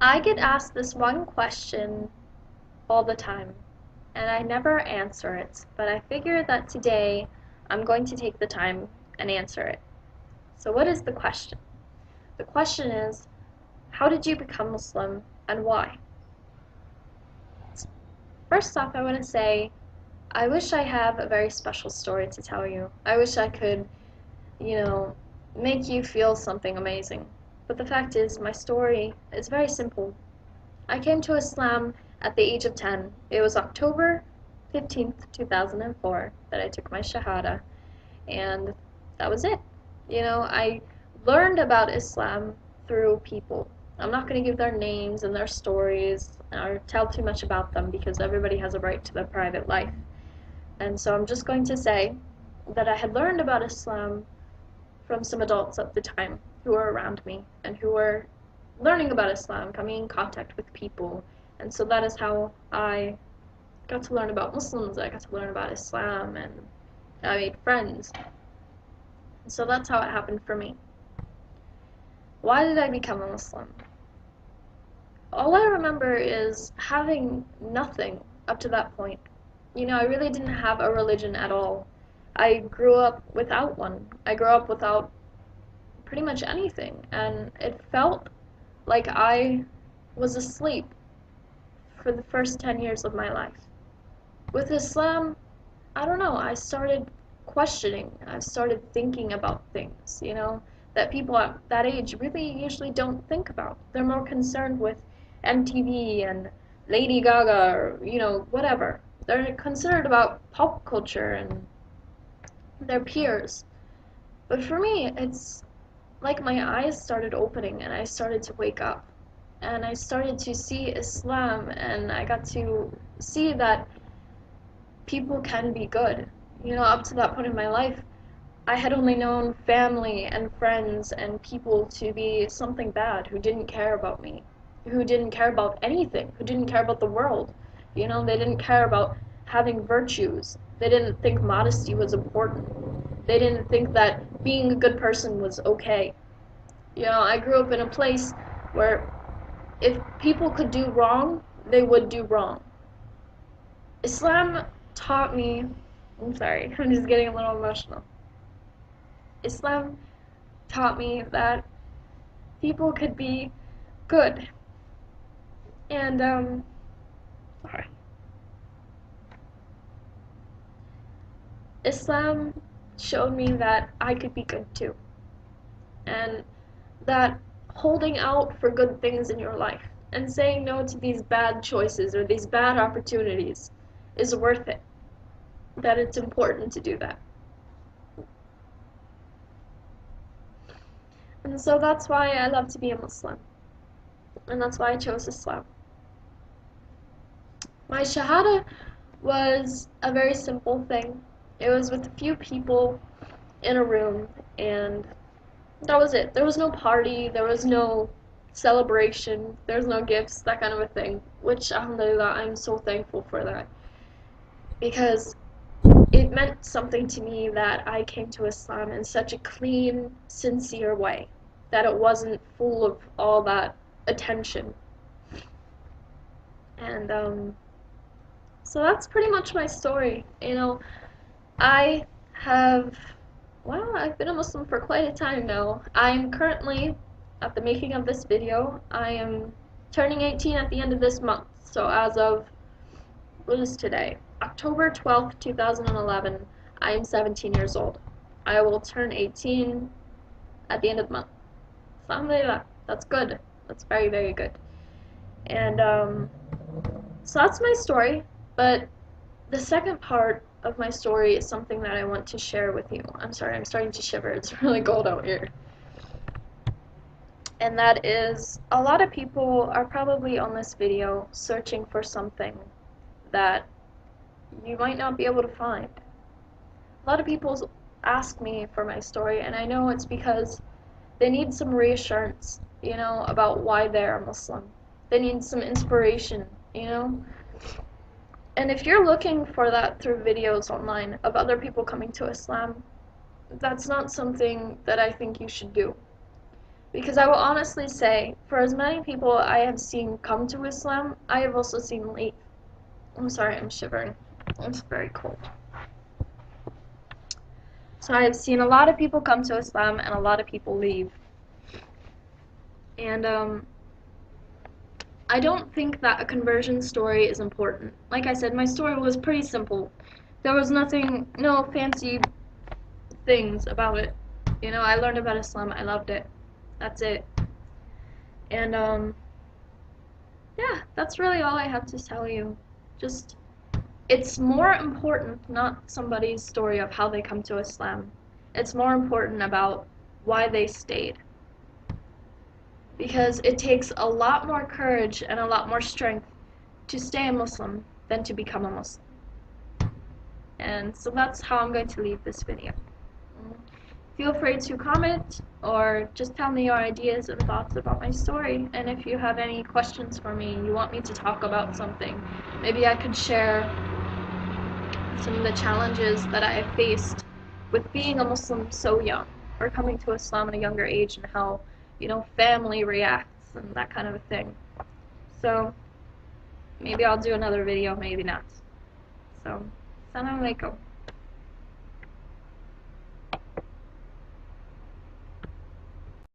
I get asked this one question all the time, and I never answer it, but I figure that today I'm going to take the time and answer it. So, what is the question? The question is, how did you become Muslim and why? First off, I want to say, I wish I have a very special story to tell you. I wish I could, you know, make you feel something amazing. But the fact is, my story is very simple. I came to Islam at the age of 10. It was October 15th, 2004 that I took my Shahada, and that was it. I learned about Islam through people. I'm not going to give their names and their stories or tell too much about them because everybody has a right to their private life. And so I'm just going to say that I had learned about Islam from some adults at the time who were around me and who were learning about Islam, coming in contact with people. And so that is how I got to learn about Muslims, I got to learn about Islam, and I made friends. And so that's how it happened for me. Why did I become a Muslim? All I remember is having nothing up to that point. I really didn't have a religion at all. I grew up without one. I grew up without pretty much anything, and it felt like I was asleep for the first 10 years of my life. With Islam, I don't know, I started questioning, I started thinking about things, that people at that age really usually don't think about. They're more concerned with MTV and Lady Gaga or, whatever. They're concerned about pop culture and their peers. But for me, it's like my eyes started opening and I started to wake up. And I started to see Islam and I got to see that people can be good. Up to that point in my life, I had only known family and friends and people to be something bad, who didn't care about me, who didn't care about anything, who didn't care about the world. They didn't care about having virtues. They didn't think modesty was important. They didn't think that being a good person was okay. I grew up in a place where if people could do wrong, they would do wrong. Islam taught me, I'm sorry, I'm just getting a little emotional. Islam taught me that people could be good. And, sorry. Islam showed me that I could be good too. And that holding out for good things in your life and saying no to these bad choices or these bad opportunities is worth it. That it's important to do that. And so that's why I love to be a Muslim. And that's why I chose Islam. My Shahada was a very simple thing. It was with a few people in a room, and that was it. There was no party, there was no celebration, there was no gifts, that kind of a thing, which, alhamdulillah, I'm so thankful for that. Because it meant something to me that I came to Islam in such a clean, sincere way, that it wasn't full of all that attention. And so that's pretty much my story. I have, well, I've been a Muslim for quite a time now. I'm currently, at the making of this video, I am turning 18 at the end of this month. So as of, what is today? October 12th, 2011, I am 17 years old. I will turn 18 at the end of the month. So alhamdulillah, that's good. That's very, very good. And so that's my story, but the second part of my story is something that I want to share with you. I'm sorry, I'm starting to shiver. It's really cold out here. And that is, a lot of people are probably on this video searching for something that you might not be able to find. A lot of people ask me for my story, and I know it's because they need some reassurance, about why they're a Muslim. They need some inspiration, And if you're looking for that through videos online of other people coming to Islam, that's not something that I think you should do. Because I will honestly say, for as many people I have seen come to Islam, I have also seen leave. I'm sorry, I'm shivering. It's very cold. So I have seen a lot of people come to Islam and a lot of people leave. And I don't think that a conversion story is important. Like I said, my story was pretty simple. There was nothing, no fancy things about it. You know, I learned about Islam, I loved it. That's it. And yeah, that's really all I have to tell you. Just, it's more important not somebody's story of how they come to Islam. It's more important about why they stayed. Because it takes a lot more courage and a lot more strength to stay a Muslim than to become a Muslim. And so that's how I'm going to leave this video. Feel free to comment or just tell me your ideas and thoughts about my story. And if you have any questions for me, you want me to talk about something, maybe I could share some of the challenges that I have faced with being a Muslim so young, or coming to Islam at a younger age, and how, you know, family reacts and that kind of a thing. So maybe I'll do another video, maybe not. So, Assalamu alaikum.